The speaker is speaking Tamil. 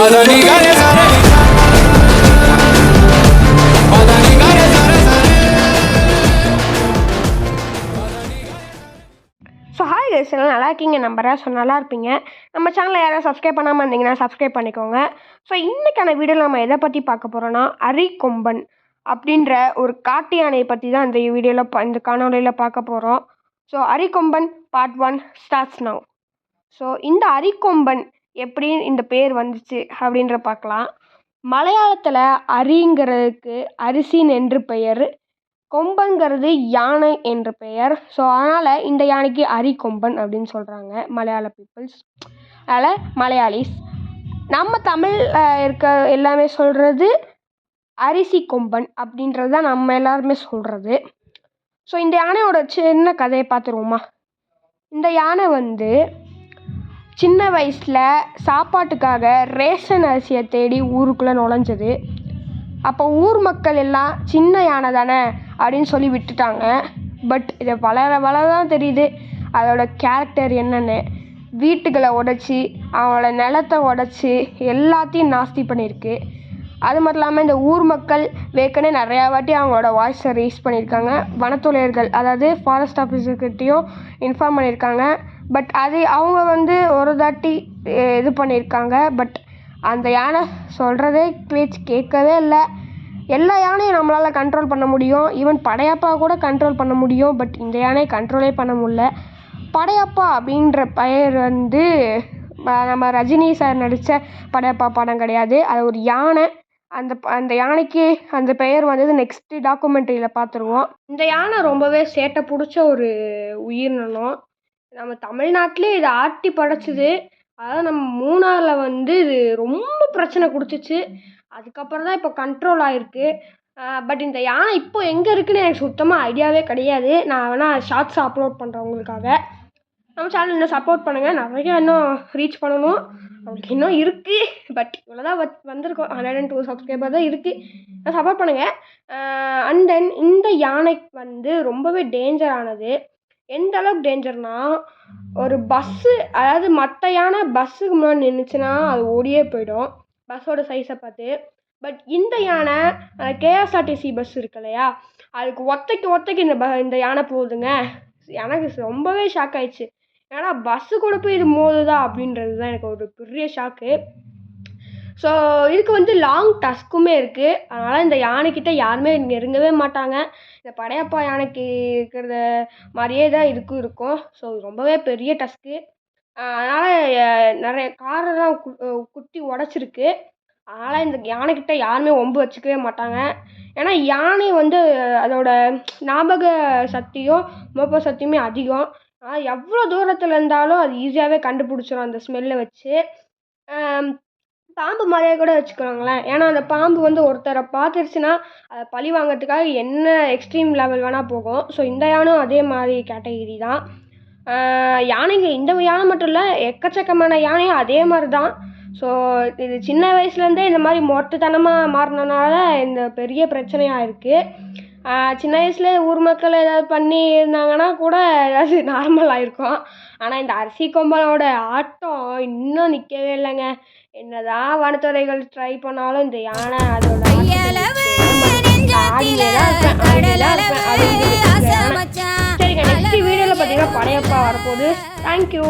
ஸோ ஹாய் கைஸ், எல்லாம் நல்லா இருக்கீங்க நம்புறேன். ஸோ நல்லா இருப்பீங்க. நம்ம சேனலை யாராவது சப்ஸ்கிரைப் பண்ணாமல் இருந்தீங்கன்னா சப்ஸ்கிரைப் பண்ணிக்கோங்க. ஸோ இன்றைக்கான வீடியோவில் நம்ம எதை பற்றி பார்க்க போகிறோன்னா, அரிக்கொம்பன் அப்படின்ற ஒரு காட்டு யானையை பற்றி தான் இந்த வீடியோவில் இந்த காணொலியில் பார்க்க போகிறோம். So Arikomban part 1 starts now. So இந்த அரிக்கொம்பன் எப்படி இந்த பேர் வந்துச்சு அப்படின்ற பார்க்கலாம். மலையாளத்தில் அரிங்கிறதுக்கு அரிசின் என்று பெயர், கொம்பன்கிறது யானை என்று பெயர். ஸோ அதனால் இந்த யானைக்கு அரிக்கொம்பன் அப்படின்னு சொல்கிறாங்க மலையாள பீப்புள்ஸ், அதனால் மலையாளிஸ். நம்ம தமிழில் இருக்க எல்லாமே சொல்கிறது அரிசி கொம்பன் அப்படின்றது தான் நம்ம எல்லாருமே சொல்கிறது. ஸோ இந்த யானையோட சின்ன கதையை பார்த்துருவோமா. இந்த யானை சின்ன வயசில் சாப்பாட்டுக்காக ரேஷன் அரிசியை தேடி ஊருக்குள்ளே நுழைஞ்சது. அப்போ ஊர் மக்கள் எல்லாம் சின்ன யானை தானே அப்படின்னு சொல்லி விட்டுட்டாங்க. பட் இதை வளர தான் தெரியுது அதோட கேரக்டர் என்னென்னு. வீட்டுகளை உடைச்சி, அவங்களோட நிலத்தை உடைச்சி எல்லாத்தையும் நாஸ்தி பண்ணியிருக்கு. அது மட்டும் இல்லாமல் இந்த ஊர் மக்கள் வேக்கனே நிறையா வாட்டி அவங்களோட வாய்ஸை ரேஸ் பண்ணியிருக்காங்க. வனத்துறையர்கள், அதாவது ஃபாரஸ்ட் ஆஃபீஸர்கிட்டையும் இன்ஃபார்ம் பண்ணியிருக்காங்க. பட் அது அவங்க ஒரு தாட்டி இது பண்ணியிருக்காங்க. பட் அந்த யானை சொல்கிறதே பேச்சு கேட்கவே இல்லை. எல்லா யானையும் நம்மளால் கண்ட்ரோல் பண்ண முடியும், ஈவன் படையப்பா கூட கண்ட்ரோல் பண்ண முடியும். பட் இந்த யானையை கண்ட்ரோலே பண்ண முடியல. படையப்பா அப்படின்ற பெயர் நம்ம ரஜினி சார் நடித்த படையப்பா படம் கிடையாது, அது ஒரு யானை. அந்த யானைக்கு அந்த பெயர் நெக்ஸ்ட்டு டாக்குமெண்ட்ரியில் பார்த்துருவோம். இந்த யானை ரொம்பவே சேட்டை பிடிச்ச ஒரு உயிரினம். நம்ம தமிழ்நாட்டிலே இதை ஆட்டி படைச்சிது. அதாவது நம்ம மூணாரில் இது ரொம்ப பிரச்சனை கொடுத்துச்சு. அதுக்கப்புறம் தான் இப்போ கண்ட்ரோல் ஆகிருக்கு. பட் இந்த யானை இப்போ எங்கே இருக்குதுன்னு எனக்கு சுத்தமாக ஐடியாவே கிடையாது. நான் வேணால் ஷார்ட்ஸ் அப்லோட் பண்ணுறேன் உங்களுக்காக. நம்ம சேனல் இன்னும் சப்போர்ட் பண்ணுங்கள். நிறையா இன்னும் ரீச் பண்ணணும், அவங்களுக்கு இன்னும் இருக்குது. பட் இவ்வளோ தான் வந்திருக்கோம், 102 சப்ஸ்கிரைபர் தான் இருக்குது. சப்போர்ட் பண்ணுங்கள். அண்ட் தென் இந்த யானை ரொம்பவே டேஞ்சரானது. எந்த அளவுக்கு டேஞ்சர்னால், ஒரு பஸ்ஸு, அதாவது மற்ற யானை பஸ்ஸுக்கு முன்னாடி நின்றுச்சுன்னா அது ஓடியே போயிடும் பஸ்ஸோட சைஸை பார்த்து. பட் இந்த யானை கேஎஸ்ஆர்டிசி பஸ் இருக்கு இல்லையா, அதுக்கு ஒத்தைக்கு இந்த யானை போகுதுங்க. எனக்கு ரொம்பவே ஷாக் ஆயிடுச்சு. ஏன்னா பஸ்ஸு கூட போய் இது மோதுதா அப்படின்றது தான் எனக்கு ஒரு பெரிய ஷாக்கு. ஸோ இதுக்கு லாங் டஸ்க்குமே இருக்குது. அதனால் இந்த யானைக்கிட்ட யாருமே நெருங்கவே மாட்டாங்க. இந்த படையப்பா யானைக்கு இருக்கிறத மாதிரியே தான் இதுக்கும் இருக்கும். ஸோ ரொம்பவே பெரிய டஸ்க்கு. அதனால் நிறைய காரெல்லாம் குத்தி உடச்சிருக்கு. அதனால் இந்த யானைக்கிட்ட யாருமே வம்பு வச்சுக்கவே மாட்டாங்க. ஏன்னா யானை அதோட ஞாபக சக்தியும் மோப்ப சக்தியுமே அதிகம். ஆனால் எவ்வளோ தூரத்தில் இருந்தாலும் அது ஈஸியாகவே கண்டுபிடிச்சிடும் அந்த ஸ்மெல்லை வச்சு. பாம்பு மாதிரியே கூட வச்சுக்கோங்களேன். ஏன்னா அந்த பாம்பு ஒருத்தரை பார்த்துருச்சுன்னா அதை பழி வாங்கிறதுக்காக என்ன எக்ஸ்ட்ரீம் லெவல் வேணால் போகும். ஸோ இந்த யானும் அதே மாதிரி கேட்டகிரி தான். யானைங்க இந்த யானை மட்டும் இல்லை, எக்கச்சக்கமான யானையும் அதே மாதிரி தான். ஸோ இது சின்ன வயசுலேருந்தே இந்த மாதிரி மொட்டைத்தனமாக மாறினனால இந்த பெரிய பிரச்சனையாக இருக்குது. சின்ன வயசுல ஊர் மக்கள் ஏதாவது பண்ணி இருந்தாங்கன்னா கூட ஏதாவது நார்மலாக இருக்கும். ஆனால் இந்த அரிசி கொம்பனோட ஆட்டம் இன்னும் நிற்கவே இல்லைங்க. என்னதான் வனத்துறைகள் ட்ரை பண்ணாலும் இந்த யானை அதோட சரிங்க. நெக்ஸ்ட் வீடியோவில் பார்த்தீங்கன்னா படையப்பா வரப்போகுது. தேங்க்யூ.